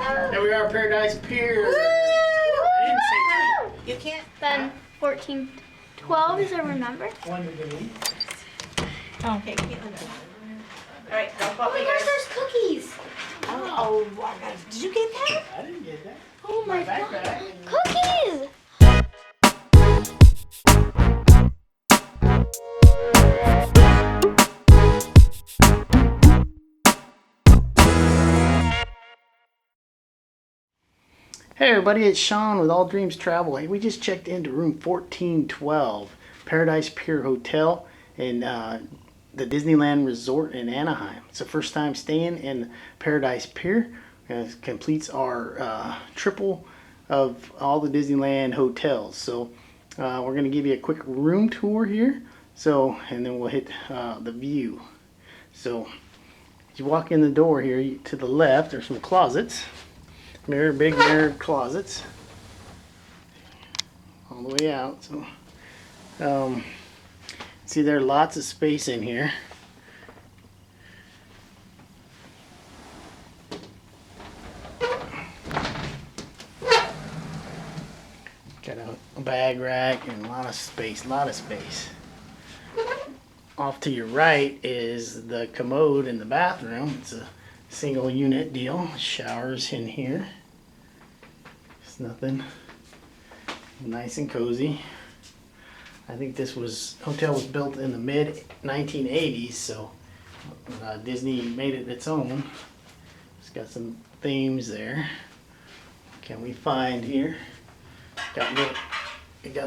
There we are, Paradise Pier. I didn't say You can't. Then 14, 12 is our number. 1 to delete. Okay, Caitlin. All right, don't Oh pop my me, gosh, guys. there's cookies. Oh, I got it. Did you get that? I didn't get that. Oh my backpack. god. Cookies! Hey everybody, it's Sean with All Dreams Travel. Hey, we just checked into room 1412, Paradise Pier Hotel in the Disneyland Resort in Anaheim. It's the first time staying in Paradise Pier. It completes our triple of all the Disneyland hotels. So we're going to give you a quick room tour here. And then we'll hit the view. So as you walk in the door here, to the left, there's some closets. Big mirrored closets all the way out. So see, there are lots of space in here. Got a bag rack and a lot of space. Off to your right is the commode in the bathroom. It's a single unit deal. Showers in here. It's nothing. Nice and cozy. I think this hotel was built in the mid 1980s, so Disney made it its own. It's got some themes there. Can we find here? Got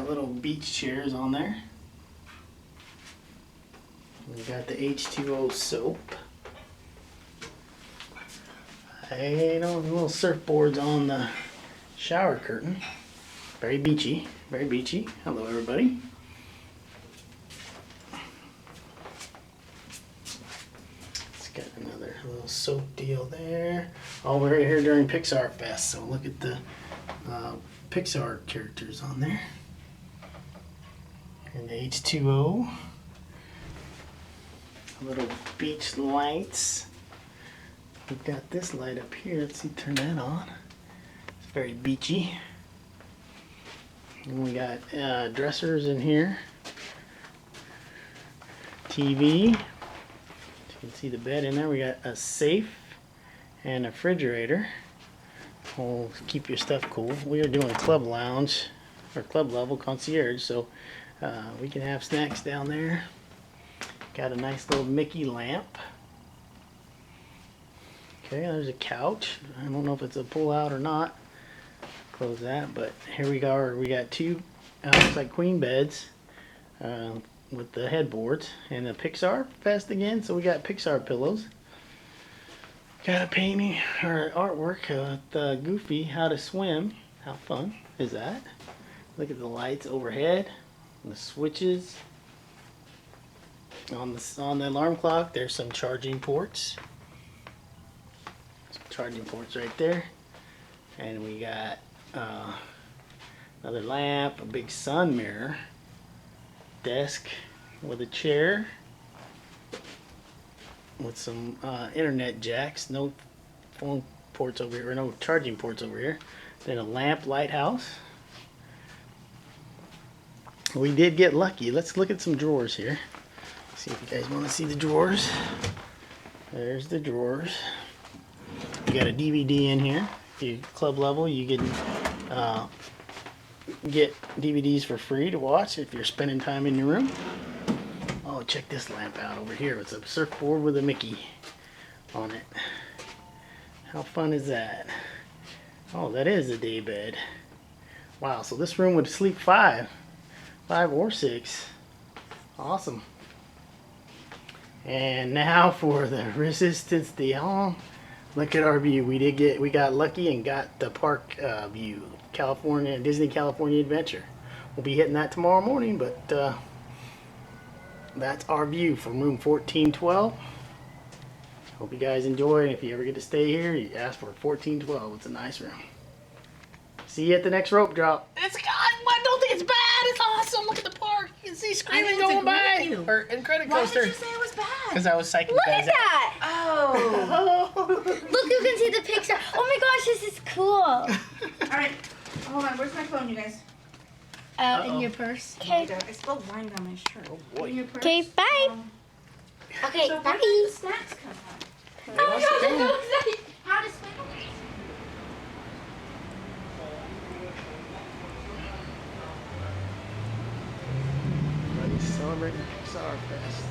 little beach chairs on there. We got the H2O soap. Little surfboards on the shower curtain. Very beachy, very beachy. Hello everybody. It's got another little soap deal there. Oh, we're here during Pixar Fest, so look at the Pixar characters on there. And the H2O. Little beach lights. We've got this light up here. Let's see, turn that on. It's very beachy. And we got dressers in here. TV. You can see the bed in there. We got a safe and a refrigerator. Will keep your stuff cool. We are doing club lounge or club level concierge, so we can have snacks down there. Got a nice little Mickey lamp. Okay, there's a couch. I don't know if it's a pull out or not. Close that, but here we go. We got two, looks like queen beds with the headboards and the Pixar Fest again. So we got Pixar pillows. Got a painting or artwork with Goofy, how to swim. How fun is that? Look at the lights overhead, and the switches. On the alarm clock, there's some charging ports. Some charging ports right there. And we got another lamp, a big sun mirror, desk with a chair with some internet jacks, no phone ports over here, or no charging ports over here. Then a lamp lighthouse. We did get lucky. Let's look at some drawers here. See if you guys want to see the drawers. There's the drawers. You got a DVD in here. If you club level, you can get DVDs for free to watch if you're spending time in your room. Oh, check this lamp out over here. It's a surfboard with a Mickey on it. How fun is that? Oh, that is a day bed. Wow, so this room would sleep five or six. Awesome. And now for the Resistance d'Elan. Look at our view. We got lucky and got the park view. California, Disney California Adventure. We'll be hitting that tomorrow morning, but that's our view from room 1412. Hope you guys enjoy. If you ever get to stay here, you ask for 1412. It's a nice room. See you at the next rope drop. It's God, I don't think it's bad. It's awesome. Look at the park. You can see screaming going by. Or in credit coaster. Why did you say it was bad? Because I was psyching you Look guys at that! Oh. Look, you can see the Pixar. Oh my gosh, gosh, this is cool. All right. Hold on. Where's my phone, you guys? In your purse. Oh my Okay. God, I spilled wine down my shirt. Oh boy. In your purse. Okay, bye. Okay, So where bye. did the snacks come from? Oh my gosh, I'm so excited. How does my Everybody's celebrating Pixar Fest.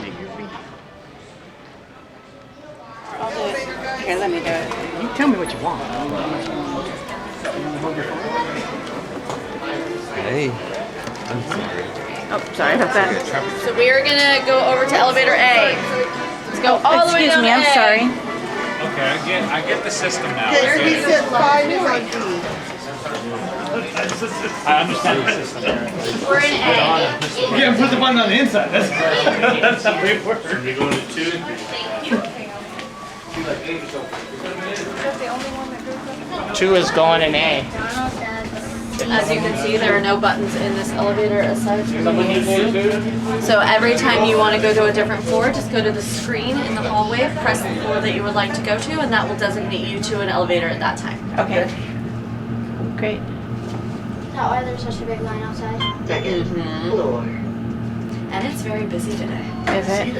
Hey, Goofy. I'll do it. Here, let me do it. You tell me what you want. Hey, I'm sorry. Oh, sorry about that. So we are gonna go over to elevator A. Let's go all the way Excuse down me, to I'm A. sorry. Okay, I get the system now. There he said 5 is on D. I understand the system. We're in A. Yeah, put the button on the inside. That's how we work. We go to 2. Two is going in A. As you can see, there are no buttons in this elevator aside from these. So every time you want to go to a different floor, just go to the screen in the hallway, press the floor that you would like to go to, and that will designate you to an elevator at that time. Okay. Great. Now, why there's such a big line outside? And it's very busy today. Is it?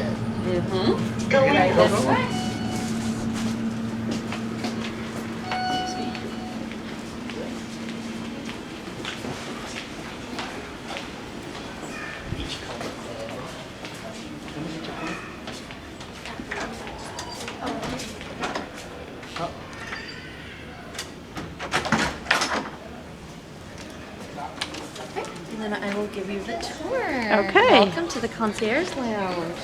Go right this way. And then I will give you the tour. Okay. Welcome to the Concierge Lounge.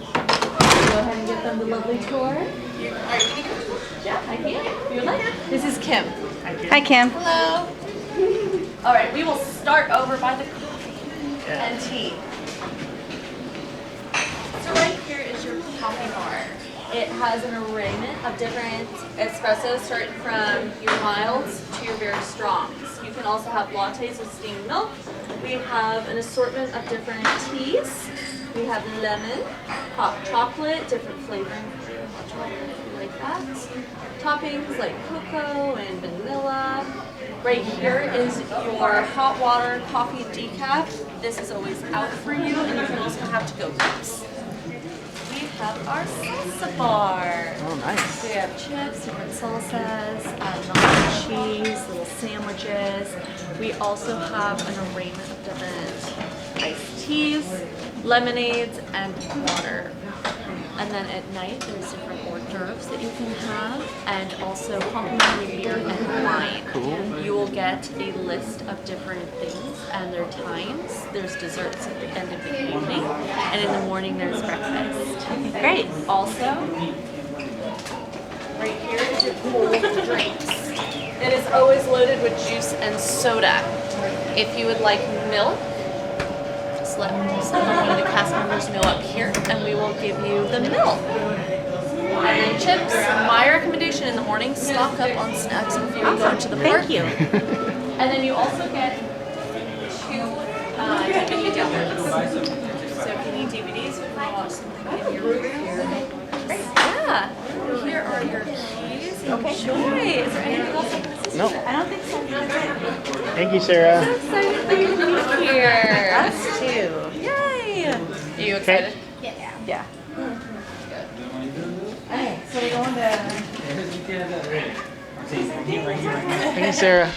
Go ahead and give them the lovely tour. Yeah, I can. If you like. This is Kim. Hi, Kim. Hello. All right, we will start over by the coffee and tea. So right here is your coffee bar. It has an arraignment of different espressos, starting from your milds to your very strongs. You can also have lattes with steamed milk. We have an assortment of different teas. We have lemon, hot chocolate, different flavoring for your hot chocolate if you like that. Toppings like cocoa and vanilla. Right here is your hot water coffee decaf. This is always out for you, and you can also have to-go cups. We have our salsa bar. Oh, nice. So we have chips, different salsas, melted cheese, little sandwiches. We also have an arraignment of different iced teas, lemonades, and water. And then at night, there's different hors d'oeuvres that you can have, and also complimentary beer and wine. Cool. You will get a list of different things and their times. There's desserts at the end of the evening, and in the morning there's breakfast. Great. Also, right here is your cold drinks. It is always loaded with juice and soda. If you would like milk, just let one of the cast members know up here, and we will give you the milk. And then chips. My recommendation in the morning: stock up on snacks before you go into the park. Thank you. And then you also get 2 DVD downloads. So if you need DVDs, you can watch something in your room here. Yeah. Here are your keys. Enjoy. Is there anything else I can assist No. with? I don't think so. That's it. Thank you, Sarah. So excited that you're here. Us too. Yay. Are you excited? Yeah. Okay, so we're going to... Thank you, Sarah.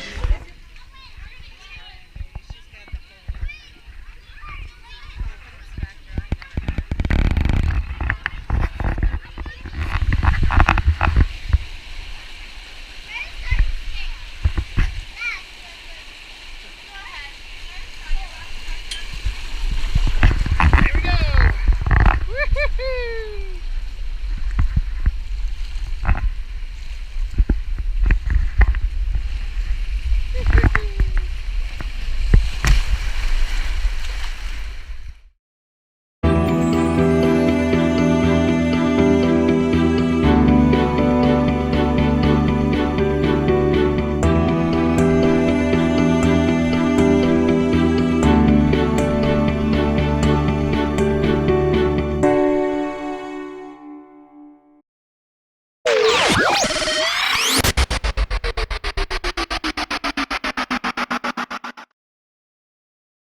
Bye.